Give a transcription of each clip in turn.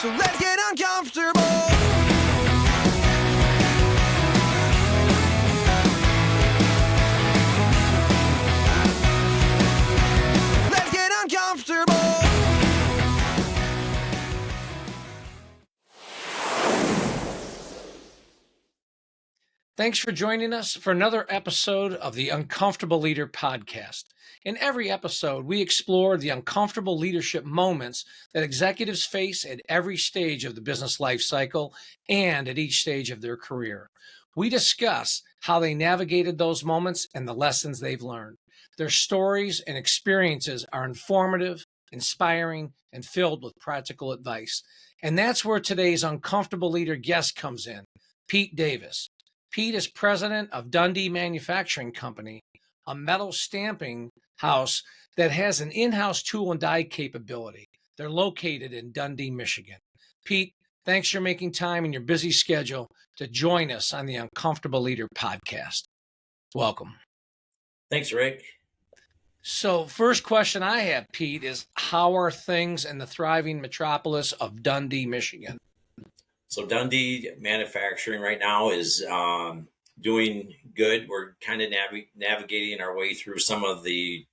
So let's get uncomfortable. Let's get uncomfortable. Thanks for joining us for another episode of the Uncomfortable Leader podcast. In every episode, we explore the uncomfortable leadership moments that executives face at every stage of the business life cycle and at each stage of their career. We discuss how they navigated those moments and the lessons they've learned. Their stories and experiences are informative, inspiring, and filled with practical advice. And that's where today's Uncomfortable Leader guest comes in, Pete Davis. Pete is president of Dundee Manufacturing Company, a metal stamping house that has an in-house tool and die capability. They're located in Dundee, Michigan. Pete, thanks for making time in your busy schedule to join us on the Uncomfortable Leader podcast. Welcome. Thanks, Rick. So, first question I have, Pete, is how are things in the thriving metropolis of Dundee, Michigan? So Dundee Manufacturing right now is doing good. We're kind of navigating our way through some of the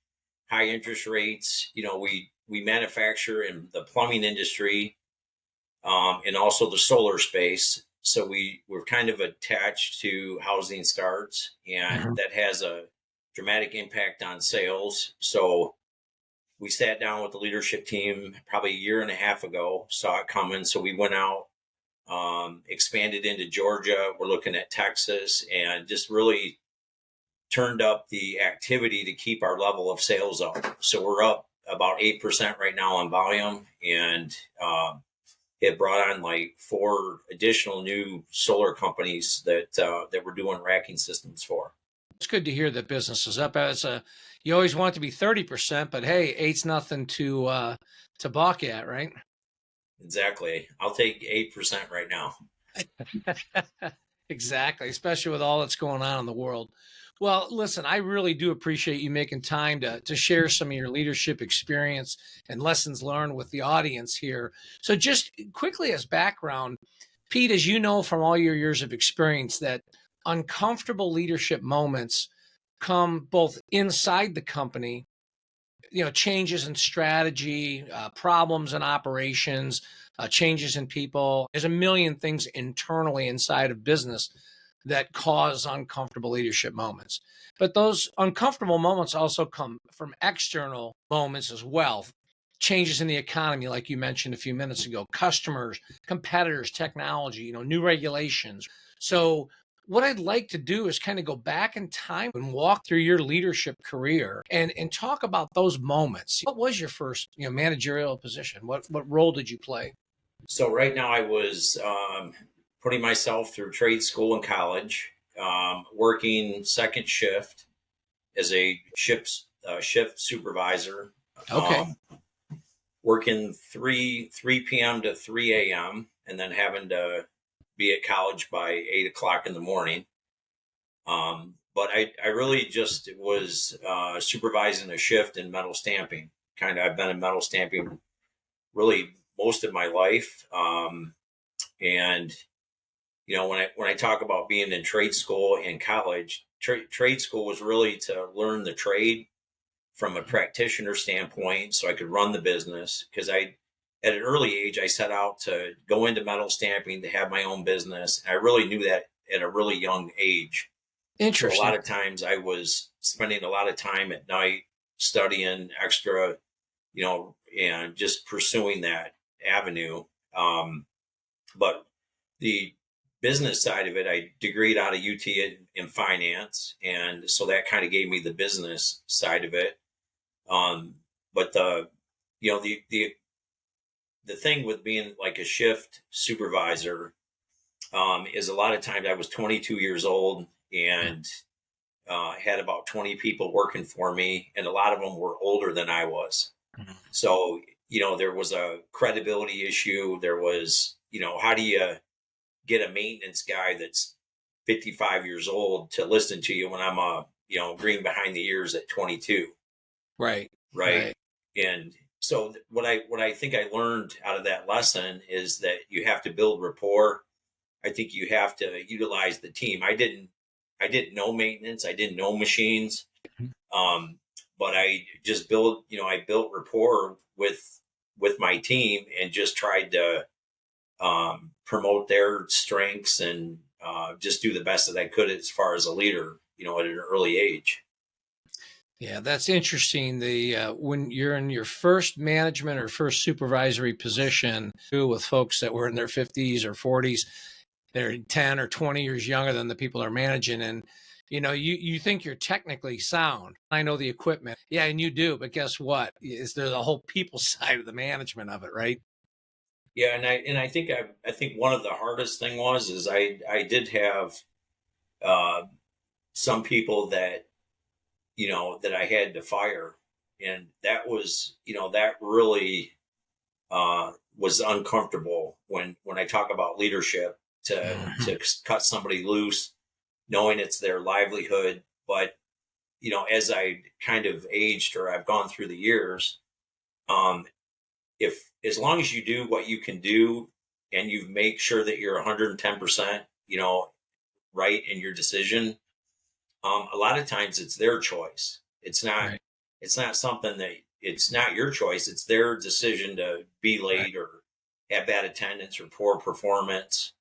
high interest rates. You know, we manufacture in the plumbing industry and also the solar space. So we're kind of attached to housing starts, and that has a dramatic impact on sales. So we sat down with the leadership team probably a year and a half ago, saw it coming. So we went out, expanded into Georgia. We're looking at Texas, and just really turned up the activity to keep our level of sales up. So we're up about 8% right now on volume, and it brought on like 4 additional new solar companies that we're doing racking systems for. It's good to hear that business is up. You always want it to be 30%, but hey, 8's nothing to balk at, right? Exactly. I'll take 8% right now. Exactly, especially with all that's going on in the world. Well, listen, I really do appreciate you making time to share some of your leadership experience and lessons learned with the audience here. So just quickly as background, Pete, as you know from all your years of experience, that uncomfortable leadership moments come both inside the company, changes in strategy, problems in operations, changes in people. There's a million things internally inside of business that cause uncomfortable leadership moments. But those uncomfortable moments also come from external moments as well. Changes in the economy, like you mentioned a few minutes ago, customers, competitors, technology, new regulations. So what I'd like to do is kind of go back in time and walk through your leadership career and talk about those moments. What was your first, managerial position? What role did you play? So right now I was putting myself through trade school and college, working second shift as a shift supervisor. Okay. Working 3 p.m. to 3 a.m. and then having to be at college by 8 o'clock in the morning. But I really just was supervising a shift in metal stamping. I've been in metal stamping really most of my life. And when I talk about being in trade school and college, trade school was really to learn the trade from a practitioner standpoint, so I could run the business. Because at an early age, I set out to go into metal stamping, to have my own business. And I really knew that at a really young age. Interesting. So a lot of times I was spending a lot of time at night studying extra, and just pursuing that avenue. But the business side of it, I degreed out of UT in finance. And so that kind of gave me the business side of it. But the thing with being like a shift supervisor is a lot of times I was 22 years old and had about 20 people working for me, and a lot of them were older than I was. So, there was a credibility issue. There was, how do you get a maintenance guy that's 55 years old to listen to you when I'm green behind the ears at 22? Right. And what I think I learned out of that lesson is that you have to build rapport. I think you have to utilize the team. I didn't know maintenance. I didn't know machines. Um, but I just I built rapport with my team and just tried to promote their strengths and just do the best that I could as far as a leader, at an early age. Yeah, that's interesting. The when you're in your first management or first supervisory position with folks that were in their 50s or 40s, they're 10 or 20 years younger than the people are managing, and you think you're technically sound. I know the equipment, yeah, and you do, but guess what? Is there the whole people side of the management of it, right? Yeah, and I think one of the hardest thing is I did have uh, some people that I had to fire, and that really was uncomfortable when I talk about leadership Mhm. to cut somebody loose, knowing it's their livelihood. But as I kind of aged or I've gone through the years, um, if as long as you do what you can do and you make sure that you're 110%, right in your decision, a lot of times it's their choice. Right, It's not something that it's not your choice. It's their decision to be right. late or have bad attendance or poor performance.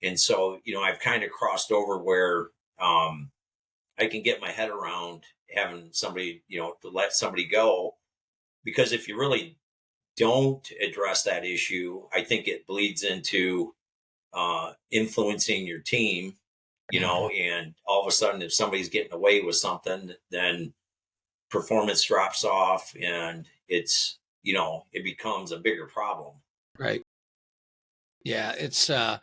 And so, I've kind of crossed over where I can get my head around having somebody, to let somebody go. Because if you really don't address that issue, I think it bleeds into influencing your team, Mhm. and all of a sudden, if somebody's getting away with something, then performance drops off and it becomes a bigger problem. Right. Yeah, it's a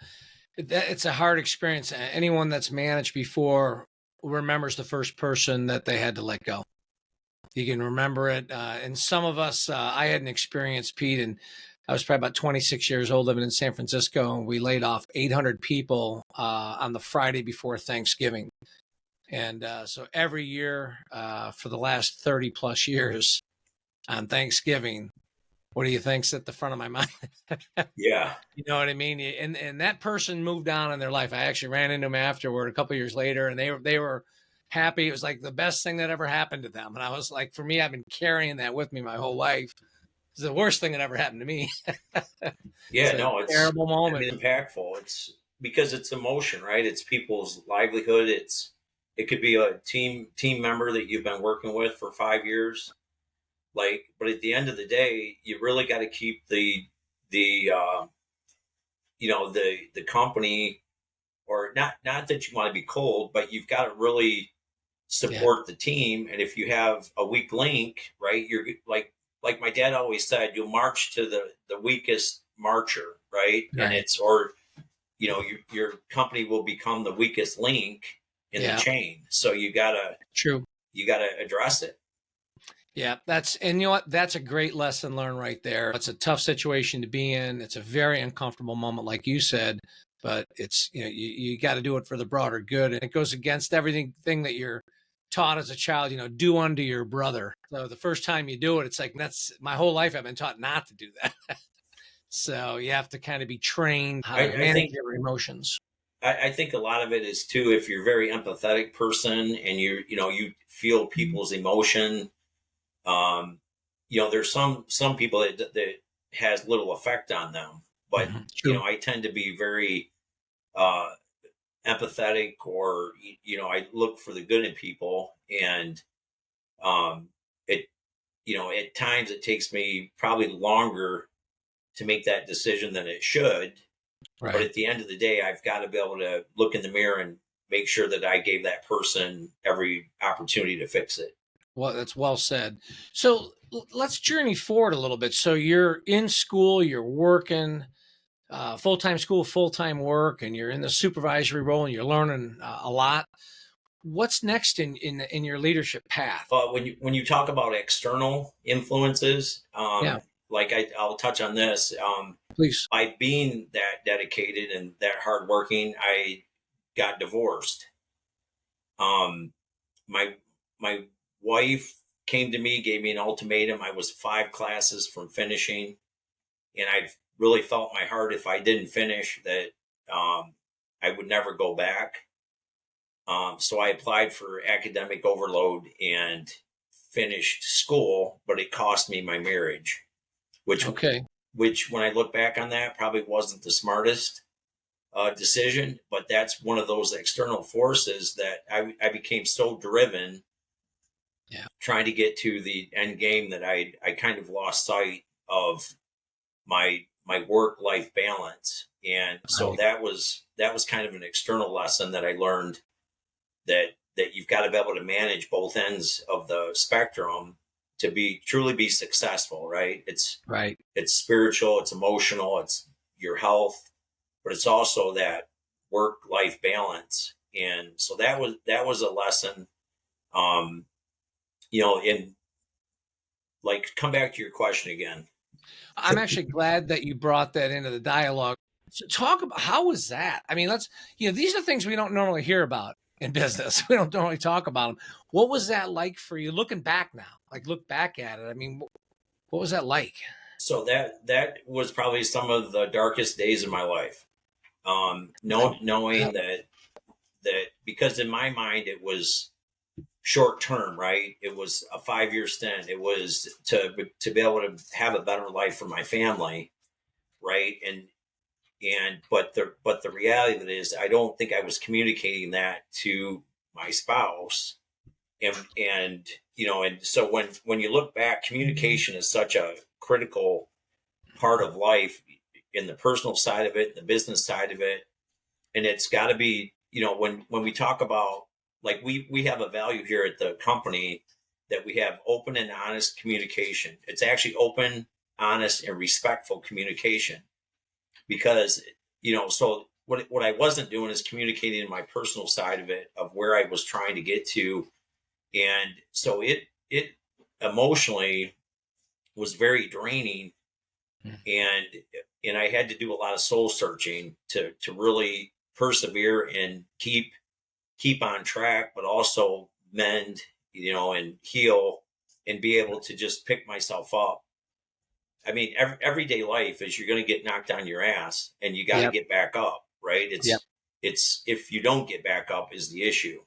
hard experience. Anyone that's managed before remembers the first person that they had to let go. You can remember it. And some of us, I had an experience, Pete, and I was probably about 26 years old living in San Francisco, and we laid off 800 people on the Friday before Thanksgiving. And so every year for the last 30 plus years on Thanksgiving, what do you think's at the front of my mind? Yeah. You know what I mean? And that person moved on in their life. I actually ran into them afterward a couple of years later, and they were happy. It was like the best thing that ever happened to them. And I was like, for me, I've been carrying that with me my whole life. It's the worst thing that ever happened to me. It's Yeah. a No, terrible I moment. mean, impactful. It's because it's emotion, right? It's people's livelihood. It could be a team member that you've been working with for 5 years. But at the end of the day, you really got to keep the the company, or not that you want to be cold, but you've got to really Yeah. support the team. And if you have a weak link, right, you're like my dad always said, you'll march to the weakest marcher, right? And Right. it's or your company will become the weakest link in the Yeah. chain. So True. you gotta address it. Yeah, and you know what? That's a great lesson learned right there. It's a tough situation to be in. It's a very uncomfortable moment, like you said, but it's, you got to do it for the broader good. And it goes against everything thing that you're taught as a child, do unto your brother. So the first time you do it, it's like, that's my whole life. I've been taught not to do that. So you have to kind of be trained how I, to I manage think your emotions. I think a lot of it is too, if you're a very empathetic person and you feel people's emotion. Um, there's some people that has little effect on them, but True. I tend to be very uh, empathetic, or I look for the good in people, and um, it at times it takes me probably longer to make that decision than it should. But Right. at the end of the day, I've got to be able to look in the mirror and make sure that I gave that person every opportunity to fix it. Well, that's well said. So let's journey forward a little bit. So you're in school, you're working, full time school, full time work, and you're in the supervisory role, and you're learning a lot. What's next in your leadership path? But when you talk about external influences, Yeah, I'll touch on this. please. By being that dedicated and that hardworking, I got divorced. Um, my my wife came to me, gave me an ultimatum. I was 5 classes from finishing, and I really felt in my heart if I didn't finish that I would never go back. So I applied for academic overload and finished school, but it cost me my marriage, which Okay. which when I look back on that probably wasn't the smartest decision, but that's one of those external forces that I became so driven Yeah. trying to get to the end game that I kind of lost sight of my work life balance. And so Right. that was kind of an external lesson that I learned, that you've got to be able to manage both ends of the spectrum to be truly be successful, right? Right. It's spiritual, it's emotional, it's your health, but it's also that work life balance. And so that was a lesson. um in like, come back to your question again. I'm actually glad that you brought that into the dialogue. So talk about how was that? I mean, these are things we don't normally hear about in business. We don't normally talk about them. What was that like for you looking back now? Like look back at it. I mean, what was that like? So that was probably some of the darkest days of my life. Knowing that because in my mind it was short term, right? It was a 5 year stint. It was to be able to have a better life for my family, right? And but the reality of it is, I don't think I was communicating that to my spouse. And so when you look back, communication is such a critical part of life, in the personal side of it, the business side of it. And it's got to be, when we talk about, like, we have a value here at the company that we have open and honest communication. It's actually open, honest, and respectful communication. Because, so what I wasn't doing is communicating my personal side of it, of where I was trying to get to. And so it emotionally was very draining. Mm. And I had to do a lot of soul searching to really persevere and keep on track, but also mend, and heal, and be able to just pick myself up. I mean, everyday life is, you're going to get knocked on your ass, and you got to Yep. get back up, right? Yep. It's if you don't get back up is the issue.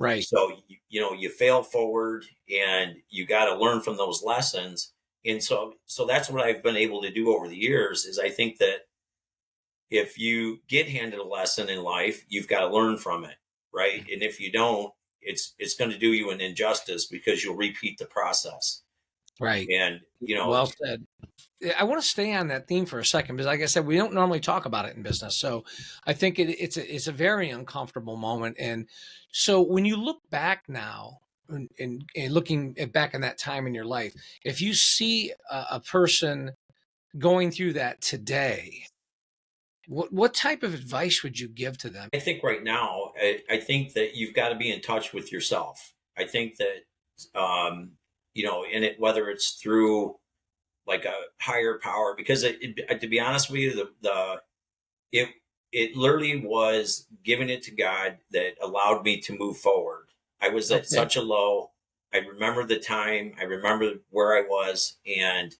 Right. So you fail forward, and you got to learn from those lessons. And so that's what I've been able to do over the years. Is I think that if you get handed a lesson in life, you've got to learn from it, right? And if you don't, it's going to do you an injustice, because you'll repeat the process. Right. And Well said. I want to stay on that theme for a second because, like I said, we don't normally talk about it in business. So I think it's a very uncomfortable moment. And so when you look back now and looking back in that time in your life, if you see a person going through that today, what type of advice would you give to them? I think right now, I think that you've got to be in touch with yourself. I think that, in it, whether it's through like a higher power, because to be honest with you, it it literally was giving it to God that allowed me to move forward. I was at Okay. such a low. I remember the time. I remember where I was, and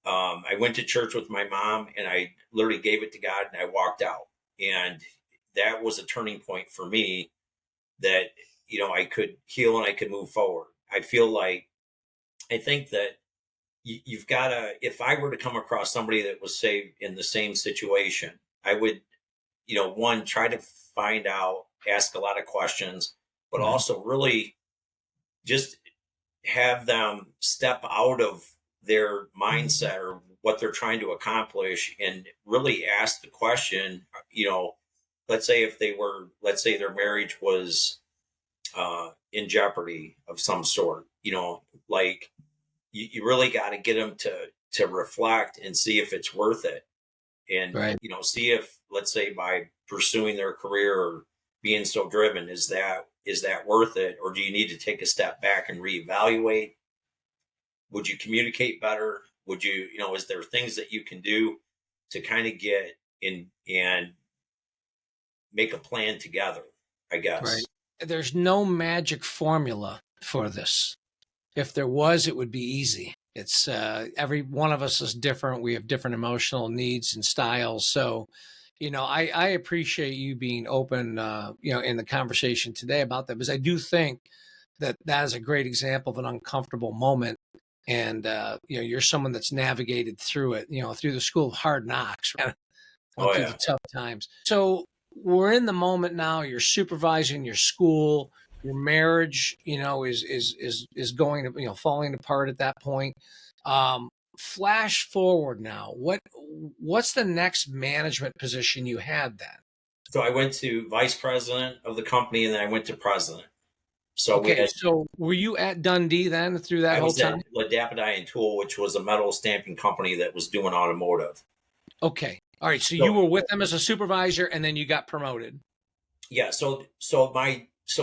I went to church with my mom, and I literally gave it to God, and I walked out. And that was a turning point for me, that I could heal and I could move forward. I think that you've got to. If I were to come across somebody that was, say, in the same situation, I would, one, try to find out, ask a lot of questions, but Mhm. also really just have them step out of their mindset or what they're trying to accomplish, and really ask the question, let's say their marriage was in jeopardy of some sort, like, you really got to get them to reflect and see if it's worth it. And Right. see if, let's say, by pursuing their career or being so driven, is that worth it, or do you need to take a step back and reevaluate? Would you communicate better? Would is there things that you can do to kind of get in and make a plan together, I Right. guess. There's no magic formula for this. if there was, it would be easy. It's every one of us is different. We have different emotional needs and styles. So, I appreciate you being open, in the conversation today about that, because I do think that that is a great example of an uncomfortable moment. And, you're someone that's navigated through it, through the school of hard knocks, right? Went Oh through yeah. the tough times. So we're in the moment now. You're supervising your school. Your marriage, is going to, falling apart at that point. Flash forward now. What's the next management position you had then? So I went to vice president of the company, and then I went to president. So we Okay, had so were you at Dundee then through that I whole was at time? Ladapidie and Tool, which was a metal stamping company that was doing automotive. Okay, all right. So you So were with them as a supervisor, and then you got promoted. yeah, so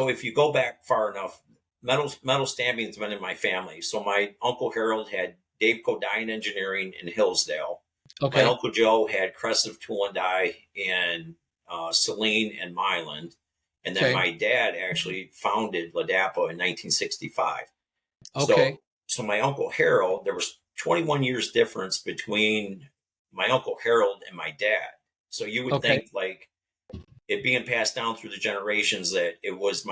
if you go back far enough, metal stamping's been in my family. So my uncle Harold had Dave Codine Engineering in Hillsdale. My Okay, uncle Joe had Crescent Tool and Die in Saline and Milan. And then okay, my dad actually founded Ladapo in 1965. okay, So my uncle Harold, there was 21 years difference between my uncle Harold and my dad. So you would okay, think like it being passed down through the generations that it was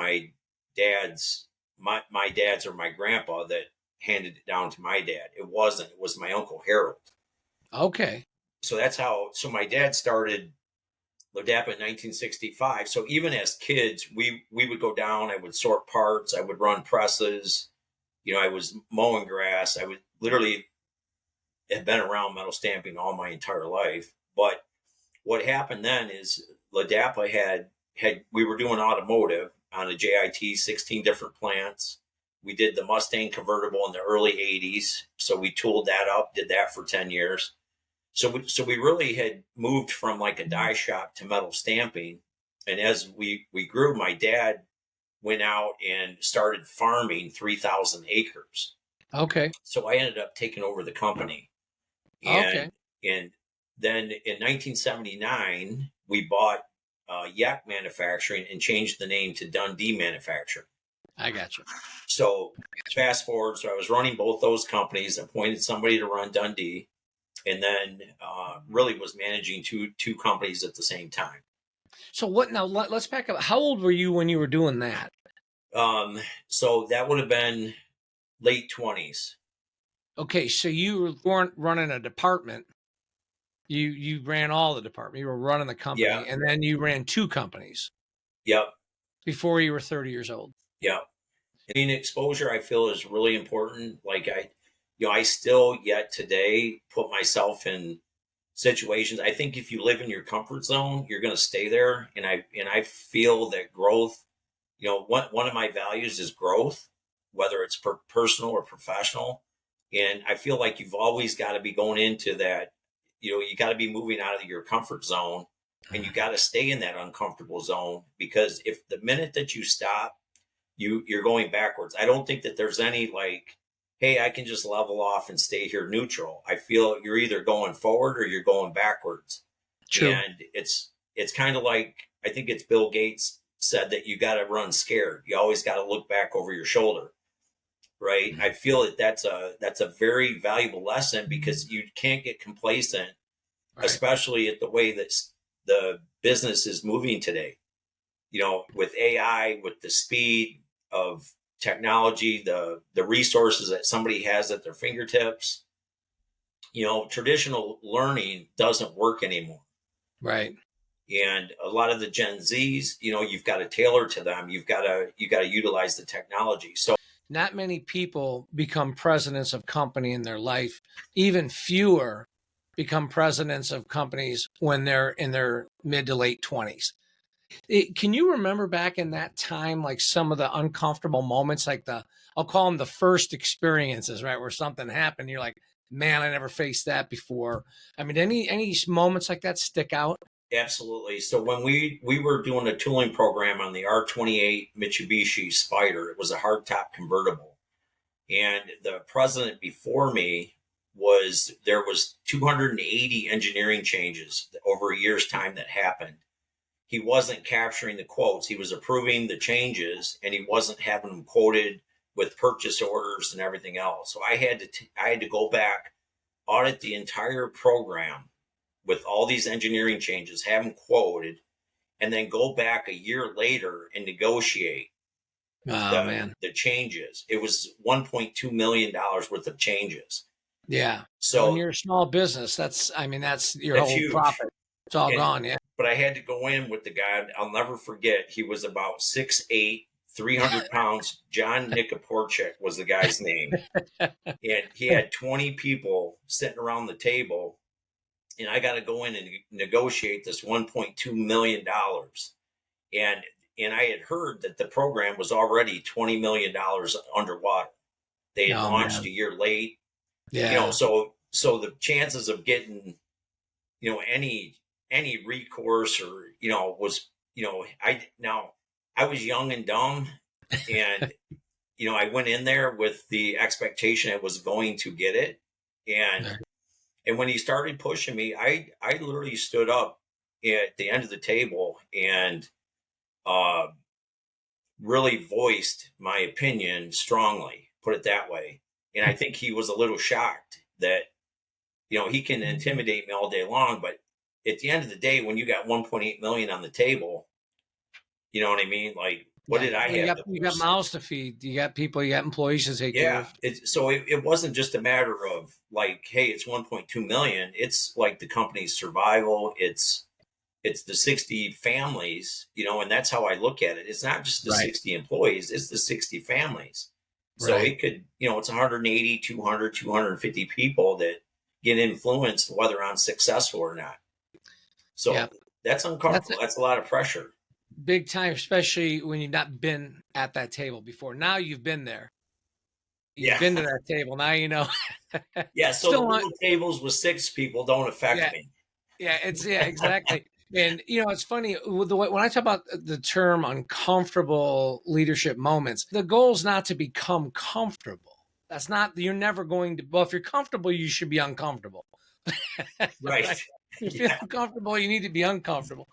dad's my dad's or my grandpa that handed it down to my dad. It wasn't. It was my uncle Harold. okay, So that's how. So my dad started Lodapa in 1965. So even as kids, we would go down. I would sort parts. I would run presses. I was mowing grass. I would literally have been around metal stamping all my entire life. But what happened then is Ladapa had we were doing automotive on a JIT, 16 different plants. We did the Mustang convertible in the early 80s. So we tooled that up, did that for 10 years. So we really had moved from like a die shop to metal stamping. And as we grew, my dad went out and started farming 3,000 acres. okay, So I ended up taking over the company. okay. And then in 1979, we bought Yak Manufacturing and changed the name to Dundee Manufacturing. I got you. So fast forward, so I was running both those companies, appointed somebody to run Dundee, and then really was managing two companies at the same time. So what now? Let's back up. How old were you when you were doing that? So that would have been late 20s. Okay, so you weren't running a department. You ran all the department. You were running the Yeah. company, and then you ran two companies Yep. before you were 30 years old. Yep. I mean, exposure I feel is really important. Like I still yet today put myself in situations. I think if you live in your comfort zone, you're going to stay there. And I feel that growth, one of my values is growth, whether it's personal or professional. And I feel like you've always got to be going into that, you got to be moving out of your comfort zone, and you got to stay in that uncomfortable zone, because if the minute that you stop, you're going backwards. I don't think that there's any like, hey, I can just level off and stay here neutral. I feel you're either going forward or you're going backwards. True. And it's kind of like, I think it's Bill Gates said that you got to run scared. You always got to look back over your shoulder. Right. I feel that that's a very valuable lesson, because you can't get complacent, Right. especially at the way that the business is moving today. With AI, with the speed of technology, the resources that somebody has at their fingertips, traditional learning doesn't work anymore. Right. And a lot of the Gen Zs, you've got to tailor to them. You got to utilize the technology. So Not many people become presidents of company in their life. Even fewer become presidents of companies when they're in their mid to late 20s. Can you remember back in that time, like some of the uncomfortable moments, like I'll call them the first experiences, right? Where something happened. You're like, man, I never faced that before. I mean, any moments like that stick out? absolutely. So when we were doing a tooling program on the R28 Mitsubishi Spider, it was a hardtop convertible. And the president before me there was 280 engineering changes over a year's time that happened. He wasn't capturing the quotes. He was approving the changes, and he wasn't having them quoted with purchase orders and everything else. So I had to go back, audit the entire program with all these engineering changes, have them quoted, and then go back a year later and negotiate Oh man. the changes. It was $1.2 million worth of changes. Yeah. When So you're a small business, that's your that's whole huge. profit. It's all And, gone. Yeah. but I had to go in with the guy. I'll never forget. He was about 6'8", 300 pounds. John Nikaporchik was the guy's name. And he had 20 people sitting around the table. And I got to go in and negotiate this $1.2 million. And I had heard that the program was already $20 million underwater. They had Oh launched man. a year late. Yeah. So the chances of getting, any recourse or, was, I was young and dumb, and, I went in there with the expectation I was going to get it. And, Yeah. and when he started pushing me, I literally stood up at the end of the table and, uh, really voiced my opinion strongly, put it that way. And I think he was a little shocked that, he can intimidate me all day long, but at the end of the day, when you got 1.8 million on the table, you know what I mean? Like, what Yeah. did I Well, you have got to you got lose? mouths to feed. You got people. You got employees to take care Yeah. of. It wasn't just a matter of like, hey, it's 1.2 million. It's like the company's survival. It's the 60 families, and that's how I look at it. It's not just the Right. 60 employees, it's the 60 families. So Right. it could, it's 180, 200, 250 people that get influenced whether I'm successful or not. Yeah. So that's That's uncomfortable. That's a lot of pressure. big time, especially when you've not been at that table before. Now you've been there. You've Yeah. been to that table. Now you know. Yeah. So the Still on. little tables with 6 people don't affect Yeah. me. Yeah. Exactly. And it's funny with the way when I talk about the term uncomfortable leadership moments, the goal is not to become comfortable. That's not. You're never going to. Well, if you're comfortable, you should be uncomfortable. Right. Right? You feel Yeah. uncomfortable, you need to be uncomfortable.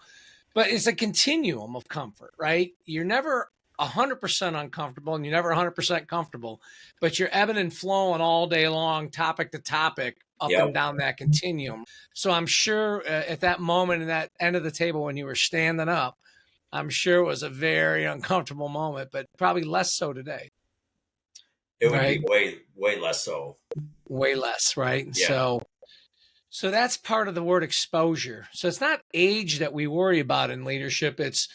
But it's a continuum of comfort, right? You're never 100% uncomfortable and you're never 100% comfortable, but you're ebbing and flowing all day long, topic to topic, up and Yep. down that continuum. So I'm sure at that moment, in that end of the table when you were standing up, I'm sure it was a very uncomfortable moment, but probably less so today, It would right? be way, way less so. Way less, right? Yeah. So that's part of the word exposure. So it's not age that we worry about in leadership. It's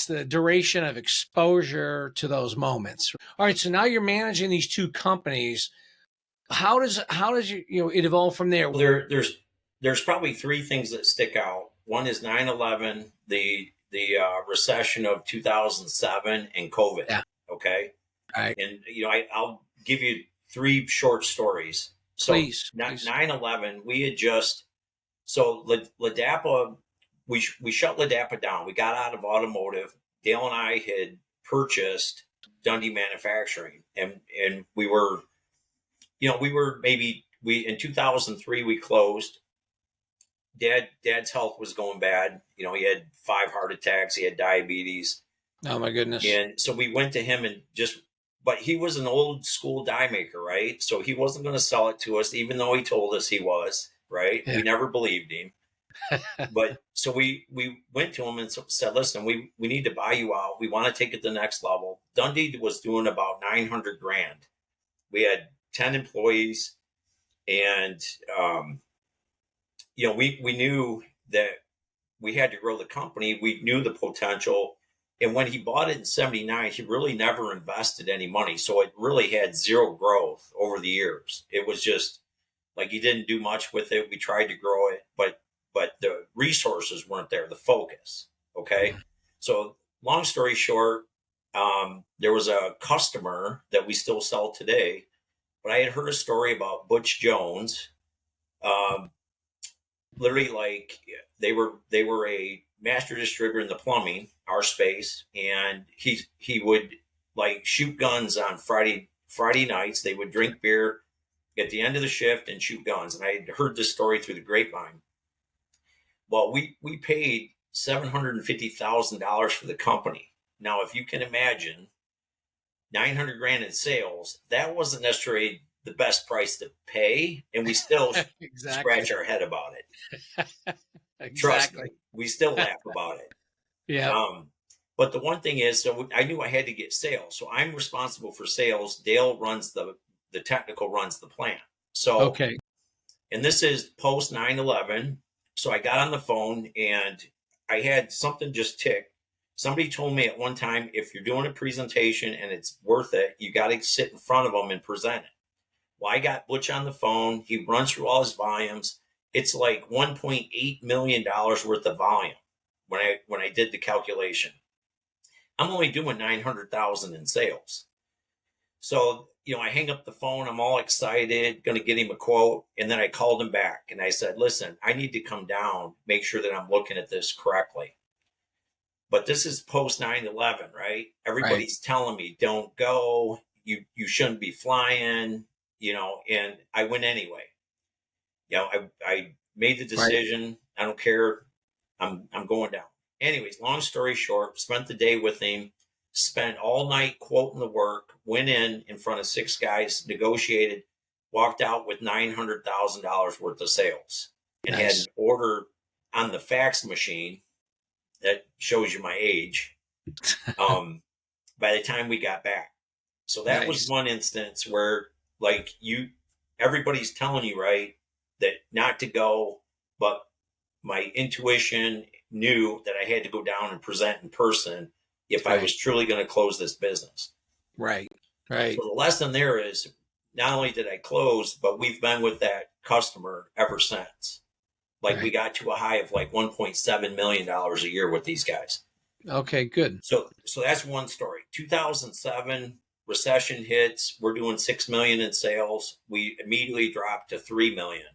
the duration of exposure to those moments. All right. So now you're managing these two companies. How does it evolve from there? Well, there's probably 3 things that stick out. One is 9/11, the recession of 2007, and COVID. Yeah. Okay, All right. and I'll give you 3 short stories. So Please. 9/11, we had just LaDAPA, we shut LaDAPA down. We got out of automotive. Dale and I had purchased Dundee Manufacturing, and we were maybe we in 2003 we closed. Dad's health was going bad. He had 5 heart attacks. He had diabetes. Oh my goodness. And so we went to him but he was an old school die maker, right? So he wasn't going to sell it to us, even though he told us he was, right? Yeah. We never believed him. But so we went to him and said, listen, we need to buy you out. We want to take it to the next level. Dundee was doing about 900 grand. We had 10 employees, and, we knew that we had to grow the company. We knew the potential. And when he bought it in 79, he really never invested any money. So it really had zero growth over the years. It was just like he didn't do much with it. We tried to grow it, but the resources weren't there, the focus. Okay. So long story short, there was a customer that we still sell today, but I had heard a story about Butch Jones. Um, Literally, like they were a master distributor in the plumbing, our space, and he would like shoot guns on Friday nights. They would drink beer at the end of the shift and shoot guns. And I had heard this story through the grapevine. Well, we paid $750,000 for the company. Now, if you can imagine, 900 grand in sales, that wasn't necessarily the best price to pay. And we still Exactly. scratch our head about it. Trust Exactly. me, we still laugh about it. Yeah. But the one thing is, so I knew I had to get sales. So I'm responsible for sales. Dale runs the technical runs the plant. So, Okay. and this is post 9/11. So I got on the phone and I had something just tick. Somebody told me at one time, if you're doing a presentation and it's worth it, you got to sit in front of them and present it. Well, I got Butch on the phone. He runs through all his volumes. It's like $1.8 million worth of volume when I did the calculation. I'm only doing 900,000 in sales. So, I hang up the phone. I'm all excited, going to get him a quote. And then I called him back and I said, listen, I need to come down, make sure that I'm looking at this correctly. But this is post 9/11, right? Right. Everybody's telling me, don't go. You shouldn't be flying, and I went anyway. I made the Right. decision. I don't care. I'm going down. Anyways, long story short, spent the day with him, spent all night quoting the work, went in front of 6 guys, negotiated, walked out with $900,000 worth of sales, and had Nice. an order on the fax machine that shows you my age. By the time we got back, so that was Nice. one instance where, like, everybody's telling you, right, that not to go, but my intuition knew that I had to go down and present in person if I Right. was truly going to close this business. Right. So Right. the lesson there is, not only did I close, but we've been with that customer ever since. Like, we Right. got to a high of like $1.7 million a year with these guys. Okay. Good. So that's one story. 2007 recession hits. We're doing 6 million in sales. We immediately dropped to 3 million.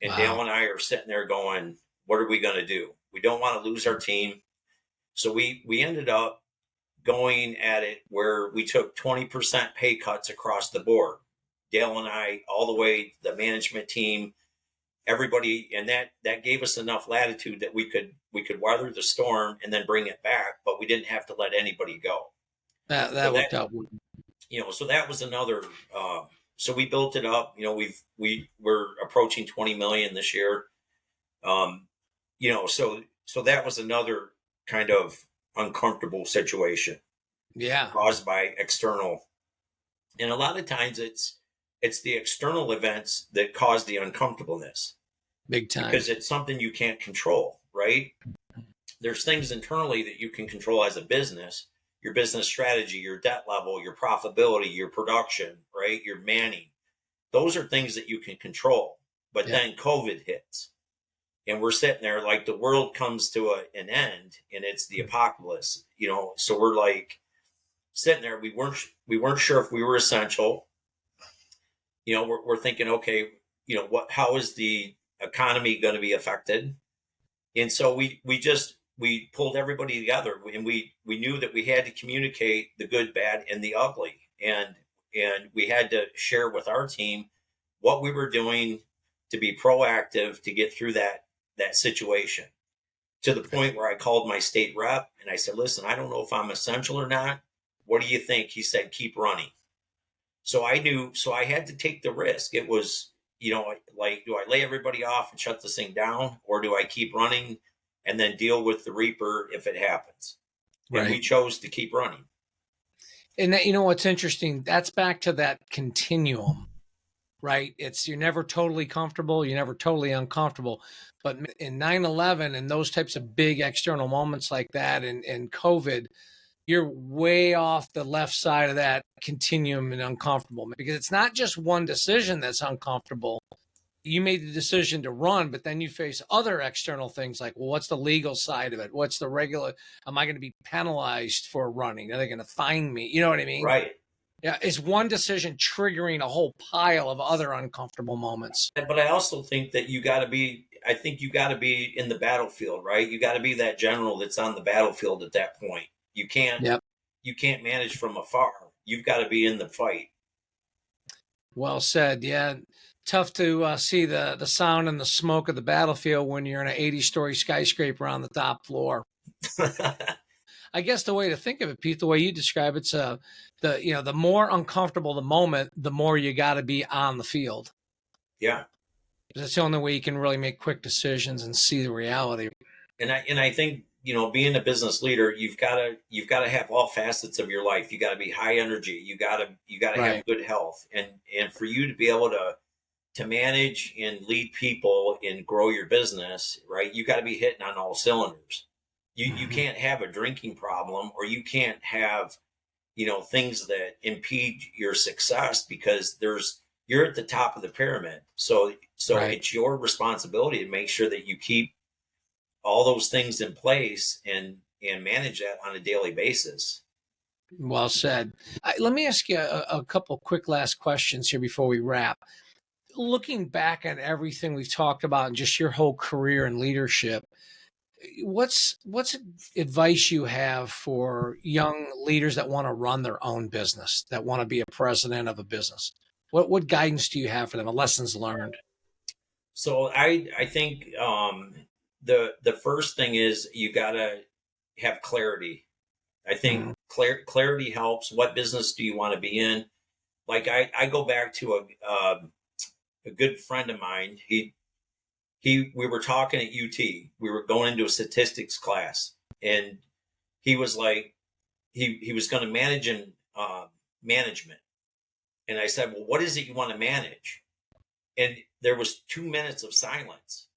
And Dale Wow. and I are sitting there going, what are we going to do? We don't want to lose our team. So we ended up going at it where we took 20% pay cuts across the board. Dale and I, all the way, the management team, everybody, and that gave us enough latitude that we could weather the storm and then bring it back, but we didn't have to let anybody go. So That that worked out. so that was another. So we built it up. We're approaching 20 million this year. Um, so that was another kind of uncomfortable situation Yeah. caused by external, and a lot of times it's the external events that cause the uncomfortableness Big time. because it's something you can't control, right? There's things internally that you can control as a business, your business strategy, your debt level, your profitability, your production, right? Your manning. Those are things that you can control. But Yeah. then COVID hits and we're sitting there like the world comes to an end and it's the apocalypse, so we're like sitting there. We weren't sure if we were essential. We're thinking, okay, how is the economy going to be affected? And so we pulled everybody together and we knew that we had to communicate the good, bad, and the ugly, and we had to share with our team what we were doing to be proactive to get through that situation, to the point where I called my state rep and I said, listen, I don't know if I'm essential or not. What do you think? He said, keep running. So I knew, so I had to take the risk. It was, like, do I lay everybody off and shut this thing down, or do I keep running and then deal with the reaper if it happens? And we Right. chose to keep running. And that, what's interesting, that's back to that continuum, right? It's you're never totally comfortable, you're never totally uncomfortable. But in 9/11 and those types of big external moments like that and COVID, you're way off the left side of that continuum and uncomfortable, because it's not just one decision that's uncomfortable. You made the decision to run, but then you face other external things like, well, what's the legal side of it? What's the regular? Am I going to be penalized for running? Are they going to fine me? You know what I mean? Right. Yeah. Is one decision triggering a whole pile of other uncomfortable moments? But I also think that I think you got to be in the battlefield, right? You got to be that general that's on the battlefield at that point. You can't, Yep. you can't manage from afar. You've got to be in the fight. Well said. Yeah. Tough to see the sound and the smoke of the battlefield when you're in an 80-story skyscraper on the top floor. I guess the way to think of it, Pete, the way you describe it's the more uncomfortable the moment, the more you got to be on the field. Yeah. That's the only way you can really make quick decisions and see the reality. And I think, being a business leader, you've got to have all facets of your life. You got to be high energy. You got to Right. have good health, and for you to be able to manage and lead people and grow your business, right? You got to be hitting on all cylinders. You Mhm. can't have a drinking problem, or you can't have things that impede your success, because you're at the top of the pyramid. So Right. it's your responsibility to make sure that you keep all those things in place and manage that on a daily basis. Well said. Let me ask you a couple quick last questions here before we wrap. Looking back at everything we've talked about and just your whole career in leadership, what's advice you have for young leaders that want to run their own business, that want to be a president of a business? What guidance do you have for them? Lessons learned? So I think the first thing is you gotta have clarity. I think Mhm. clarity helps. What business do you want to be in? Like I go back to a good friend of mine. We were talking at UT. We were going into a statistics class, and he was like, he was going to manage in management. And I said, well, what is it you want to manage? And there was 2 minutes of silence.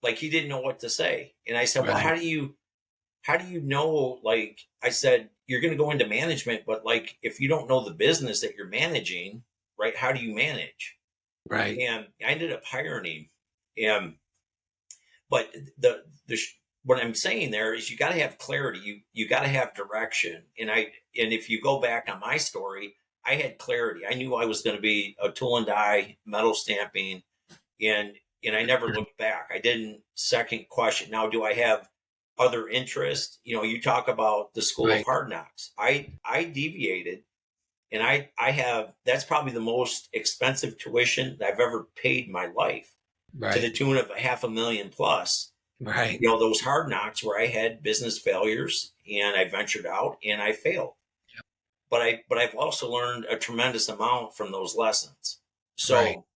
Like, he didn't know what to say. And I said, well, Right. how do you know? Like, I said, you're going to go into management, but like, if you don't know the business that you're managing, right, how do you manage? Right. And I ended up hiring him. But what I'm saying there is you got to have clarity. You got to have direction. And if you go back on my story, I had clarity. I knew I was going to be a tool and die, metal stamping, and I never looked back. I didn't second question. Now, do I have other interests? You talk about the School of Right. Hard Knocks. I deviated, and I have that's probably the most expensive tuition that I've ever paid in my life, to the Right. tune of $500,000 plus. Right. Those hard knocks where I had business failures and I ventured out and I failed. But I've also learned a tremendous amount from those lessons. Right. So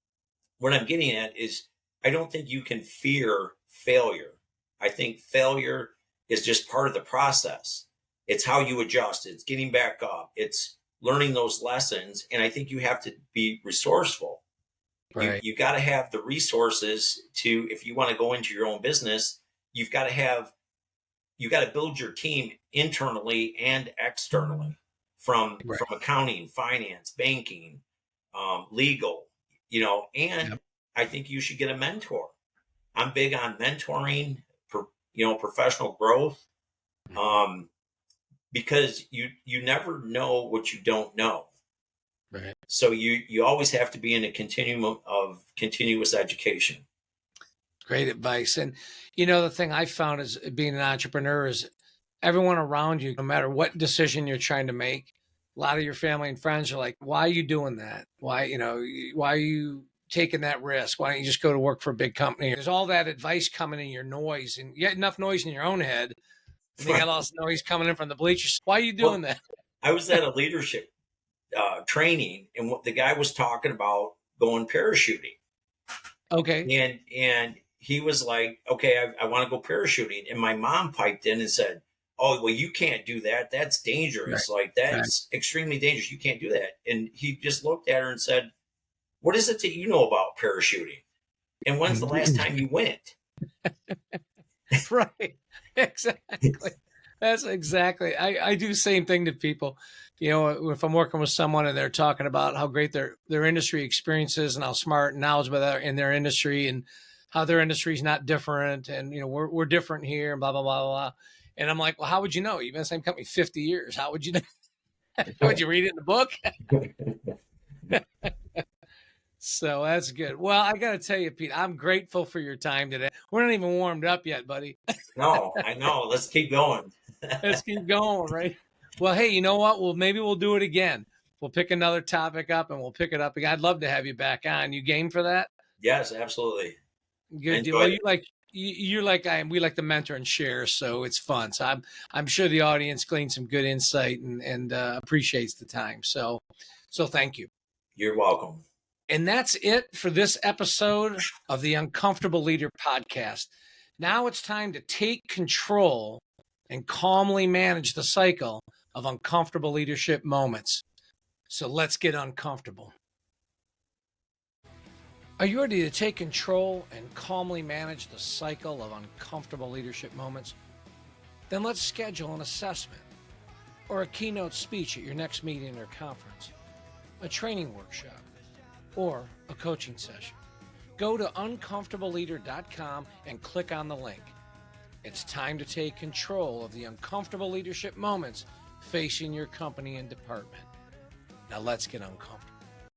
what I'm getting at is, I don't think you can fear failure. I think failure is just part of the process. It's how you adjust. It's getting back up. It's learning those lessons. And I think you have to be resourceful. you Right. you got to have the resources to, if you want to go into your own business, you've got to have you got to build your team internally and externally, from Right. accounting, finance, banking, legal, and Yep. I think you should get a mentor. I'm big on mentoring, professional growth, um, because you never know what you don't know. Right. So you always have to be in a continuum of continuous education. Great advice. And the thing I found is being an entrepreneur is everyone around you, no matter what decision you're trying to make, a lot of your family and friends are like, why are you doing that? Why are you taking that risk? Why don't you just go to work for a big company? There's all that advice coming in your noise, and you get enough noise in your own head, and you got all this noise coming in from the bleachers. Why are you doing Well, that? I was at a leadership training, and what the guy was talking about, going parachuting, Okay. and he was like, "Okay, I want to go parachuting," and my mom piped in and said, "Oh, well, you can't do that. That's Right. dangerous. Like, Right. that's extremely dangerous. You can't do that." And he just looked at her and said, "What is it that you know about parachuting? And when's the last time you went?" Right. Exactly. That's exactly. I do the same thing to people. If I'm working with someone and they're talking about how great their industry experience is and how smart and knowledgeable they are in their industry and how their industry is not different and we're different here and blah blah blah blah. And I'm like, well, how would you know? You've been in the same company 50 years. How would you know? Would you read it in the book? So that's good. Well, I got to tell you, Pete, I'm grateful for your time today. We're not even warmed up yet, buddy. No, I know. Let's keep going. Let's keep going, right? Well, hey, you know what? Well, maybe we'll do it again. We'll pick another topic up and we'll pick it up again. I'd love to have you back on. You game for that? Yes, absolutely. I Good deal. Well, enjoyed you it. you're like I am. We like to mentor and share, so it's fun. So I'm sure the audience gleaned some good insight and appreciates the time. So thank you. You're welcome. And that's it for this episode of the Uncomfortable Leader podcast. Now it's time to take control and calmly manage the cycle of uncomfortable leadership moments. So let's get uncomfortable. Are you ready to take control and calmly manage the cycle of uncomfortable leadership moments? Then let's schedule an assessment or a keynote speech at your next meeting or conference, a training workshop, or a coaching session. Go to uncomfortableleader.com and click on the link. It's time to take control of the uncomfortable leadership moments facing your company and department. Now let's get uncomfortable.